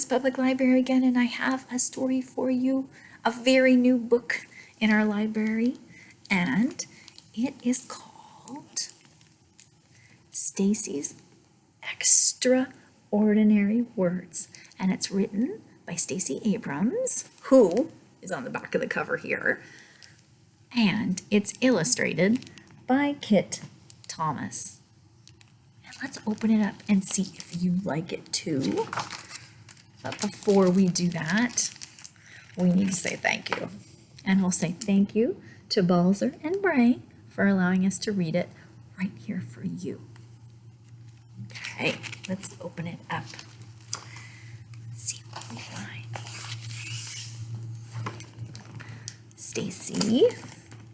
Public Library again, and I have a story for you, a very new book in our library, and it is called Stacy's Extraordinary Words, and it's written by Stacy Abrams, who is on the back of the cover here, and it's illustrated by Kitt Thomas. And let's open it up and see if you like it too. But before we do that, we need to say thank you. And we'll say thank you to Balzer and Bray for allowing us to read it right here for you. Okay, let's open it up. Let's see what we find. Stacy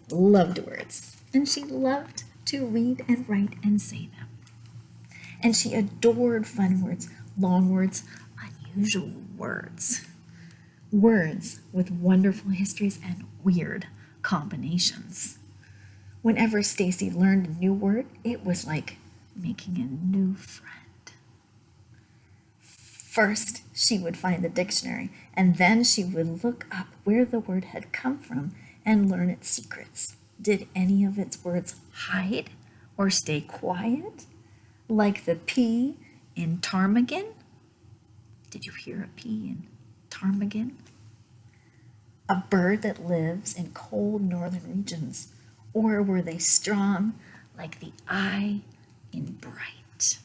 loved words, and she loved to read and write and say them. And she adored fun words, long words, unusual words. Words with wonderful histories and weird combinations. Whenever Stacy learned a new word, it was like making a new friend. First, she would find the dictionary, and then she would look up where the word had come from and learn its secrets. Did any of its words hide or stay quiet? Like the P in ptarmigan? Did you hear a P in ptarmigan? A bird that lives in cold northern regions, or were they strong like the I in bright?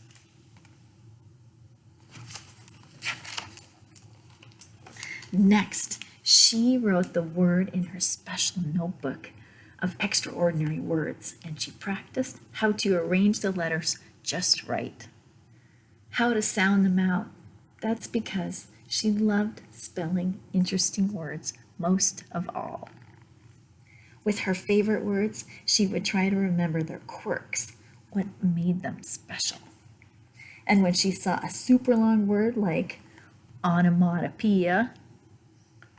Next, she wrote the word in her special notebook of extraordinary words, and she practiced how to arrange the letters just right, how to sound them out. That's because she loved spelling interesting words most of all. With her favorite words, she would try to remember their quirks, what made them special. And when she saw a super long word like onomatopoeia,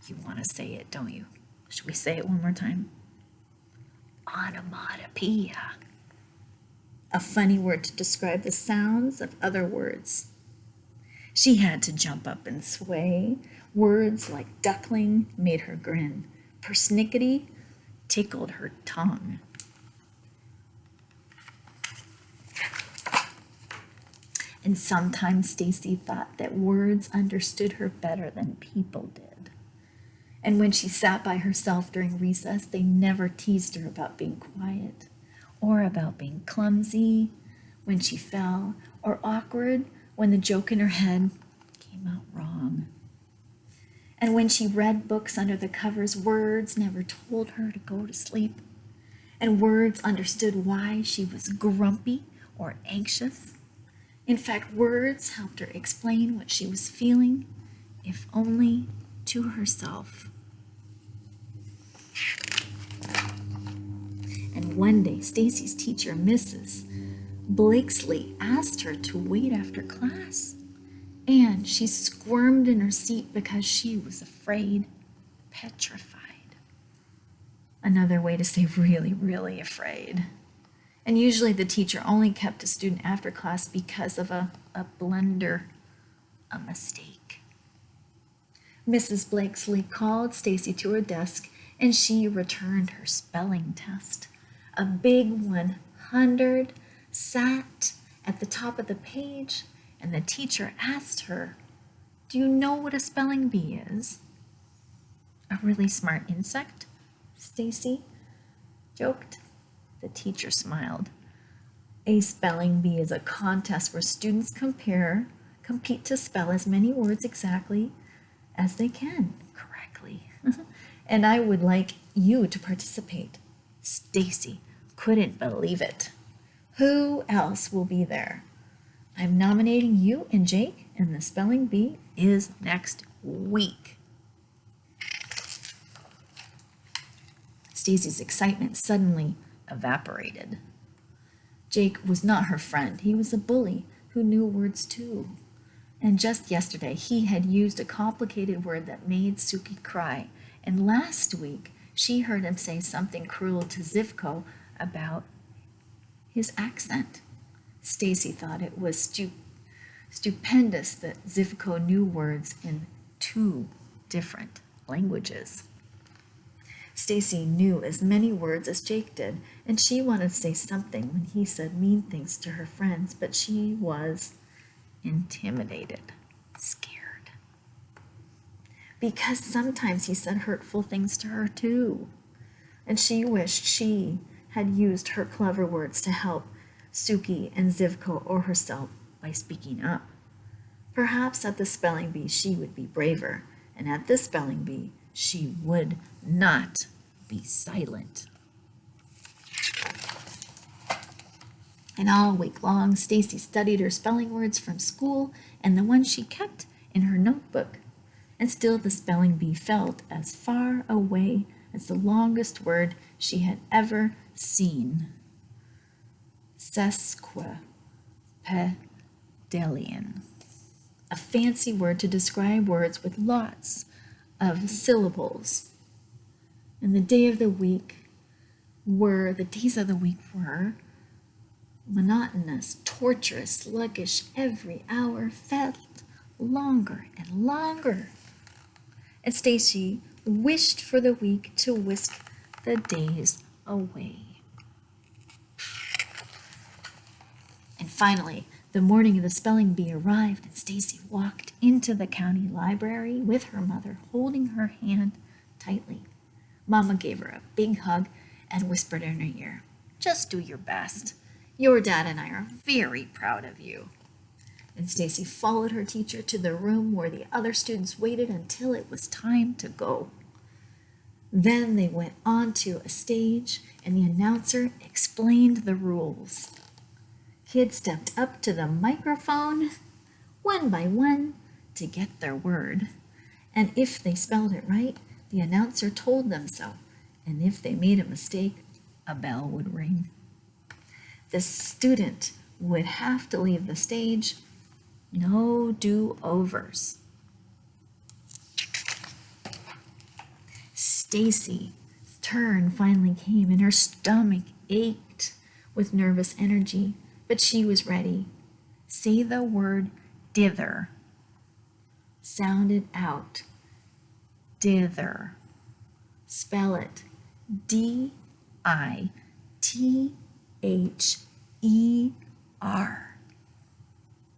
you want to say it, don't you? Should we say it one more time? Onomatopoeia. A funny word to describe the sounds of other words. She had to jump up and sway. Words like duckling made her grin. Persnickety tickled her tongue. And sometimes Stacy thought that words understood her better than people did. And when she sat by herself during recess, they never teased her about being quiet, or about being clumsy when she fell, or awkward when the joke in her head came out wrong. And when she read books under the covers, words never told her to go to sleep. And words understood why she was grumpy or anxious. In fact, words helped her explain what she was feeling, if only to herself. And one day, Stacy's teacher, Mrs. Blakesley, asked her to wait after class. And she squirmed in her seat because she was afraid, petrified. Another way to say really, really afraid. And usually the teacher only kept a student after class because of a blunder, a mistake. Mrs. Blakesley called Stacy to her desk, and she returned her spelling test. A big 100 sat at the top of the page, and the teacher asked her, "Do you know what a spelling bee is?" "A really smart insect?" Stacy joked. The teacher smiled. "A spelling bee is a contest where students compete to spell as many words exactly as they can correctly. And I would like you to participate." Stacy couldn't believe it. "Who else will be there?" "I'm nominating you and Jake, and the spelling bee is next week." Stacy's excitement suddenly evaporated. Jake was not her friend. He was a bully who knew words too. And just yesterday, he had used a complicated word that made Suki cry. And last week, she heard him say something cruel to Zivko about his accent. Stacy thought it was Stupendous that Zivko knew words in 2 different languages. Stacy knew as many words as Jake did, and she wanted to say something when he said mean things to her friends, but she was intimidated, scared. Because sometimes he said hurtful things to her too, and she wished she had used her clever words to help Suki and Zivko or herself by speaking up. Perhaps at the spelling bee she would be braver, and at the spelling bee she would not be silent. And all week long, Stacy studied her spelling words from school and the ones she kept in her notebook. And still the spelling bee felt as far away as the longest word she had ever seen. Sesquipedalian. A fancy word to describe words with lots of syllables. And the days of the week were monotonous, torturous, sluggish. Every hour felt longer and longer. And Stacy wished for the week to whisk the days away. And finally, the morning of the spelling bee arrived, and Stacy walked into the county library with her mother, holding her hand tightly. Mama gave her a big hug and whispered in her ear, "Just do your best. Your dad and I are very proud of you." And Stacy followed her teacher to the room where the other students waited until it was time to go. Then they went on to a stage, and the announcer explained the rules. Kids stepped up to the microphone, one by one, to get their word. And if they spelled it right, the announcer told them so. And if they made a mistake, a bell would ring. The student would have to leave the stage. No do-overs. Stacy's turn finally came, and her stomach ached with nervous energy, but she was ready. Say the word dither. Sound it out. Dither. Spell it. D-I-T-H-E-R.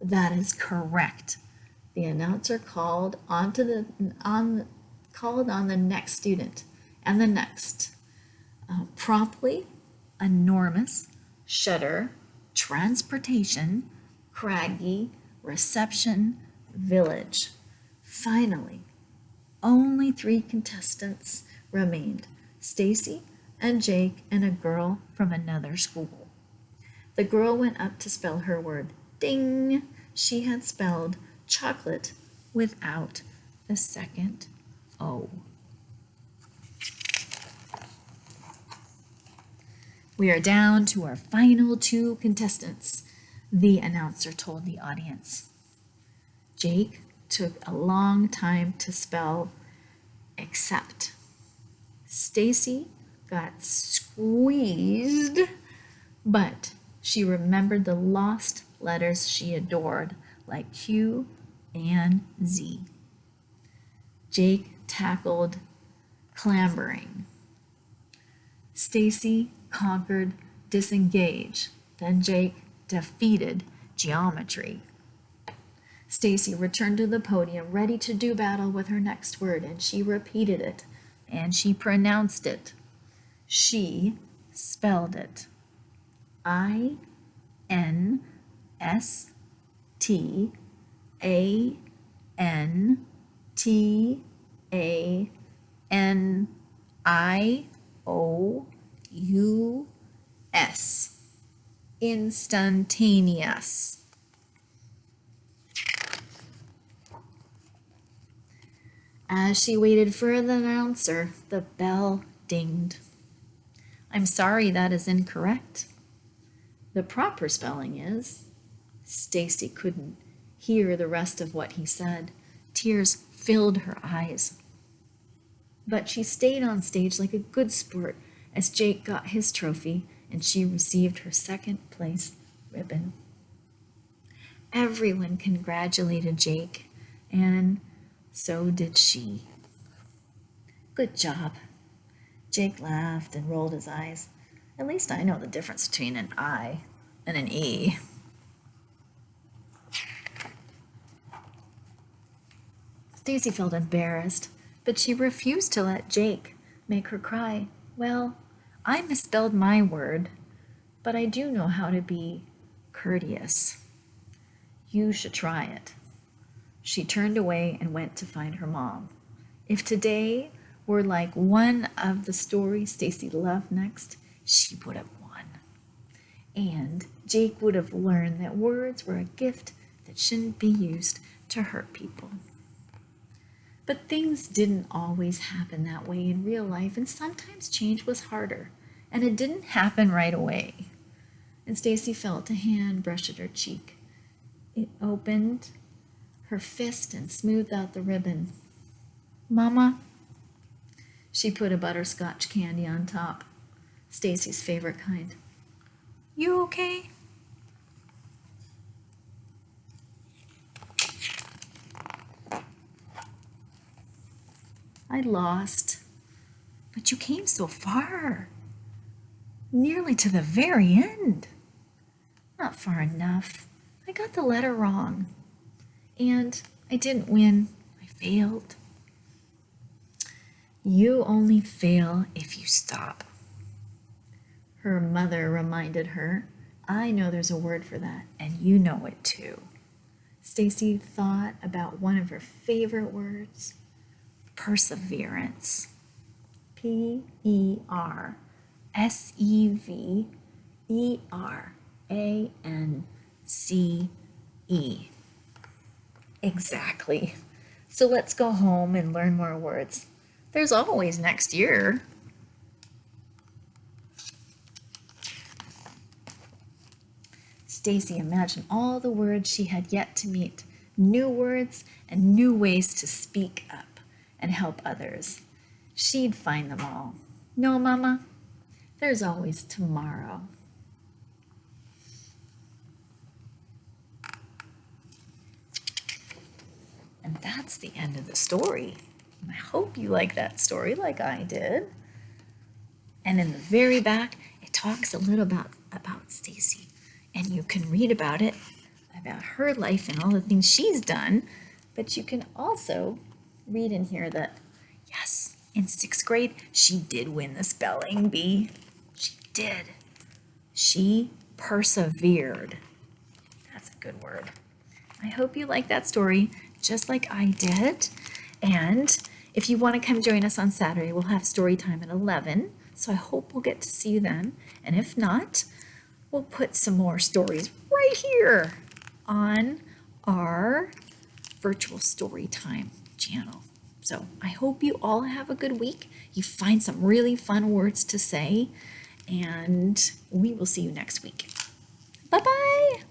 That is correct. The announcer called on the next student and the next. Promptly, enormous, shutter, transportation, craggy, reception, village. Finally, only 3 contestants remained, Stacy and Jake and a girl from another school. The girl went up to spell her word. Ding! She had spelled chocolate without the second O. We are down to our final 2 contestants, the announcer told the audience. Jake took a long time to spell accept. Stacy got squeezed, but she remembered the lost letters she adored, like Q and Z. Jake tackled clambering. Stacy conquered disengage. Then Jake defeated geometry. Stacy returned to the podium, ready to do battle with her next word, and she repeated it, and she pronounced it. She spelled it. INSTANTANIOUS. Instantaneous. As she waited for the announcer, the bell dinged. I'm sorry, that is incorrect. The proper spelling is. Stacy couldn't hear the rest of what he said. Tears filled her eyes. But she stayed on stage like a good sport as Jake got his trophy and she received her second place ribbon. Everyone congratulated Jake, and so did she. Good job. Jake laughed and rolled his eyes. At least I know the difference between an I and an E. Stacy felt embarrassed, but she refused to let Jake make her cry. Well, I misspelled my word, but I do know how to be courteous. You should try it. She turned away and went to find her mom. If today were like one of the stories Stacy loved next, she would have won. And Jake would have learned that words were a gift that shouldn't be used to hurt people. But things didn't always happen that way in real life, and sometimes change was harder, and it didn't happen right away. And Stacy felt a hand brush at her cheek. It opened her fist and smoothed out the ribbon. Mama? She put a butterscotch candy on top, Stacy's favorite kind. You okay? I lost, but you came so far, nearly to the very end. Not far enough. I got the letter wrong, and I didn't win. I failed. You only fail if you stop. Her mother reminded her, I know there's a word for that, and you know it too. Stacy thought about one of her favorite words, perseverance. Perseverance. Exactly. So let's go home and learn more words. There's always next year. Stacy imagined all the words she had yet to meet, new words and new ways to speak up and help others. She'd find them all. No, Mama, there's always tomorrow. And that's the end of the story. I hope you like that story like I did. And in the very back, it talks a little about Stacy. And you can read about it, about her life and all the things she's done. But you can also read in here that, yes, in 6th grade, she did win the spelling bee. She did. She persevered. That's a good word. I hope you like that story just like I did. And if you want to come join us on Saturday, we'll have story time at 11. So I hope we'll get to see you then. And if not, we'll put some more stories right here on our virtual story time channel. So I hope you all have a good week. You find some really fun words to say, and we will see you next week. Bye-bye.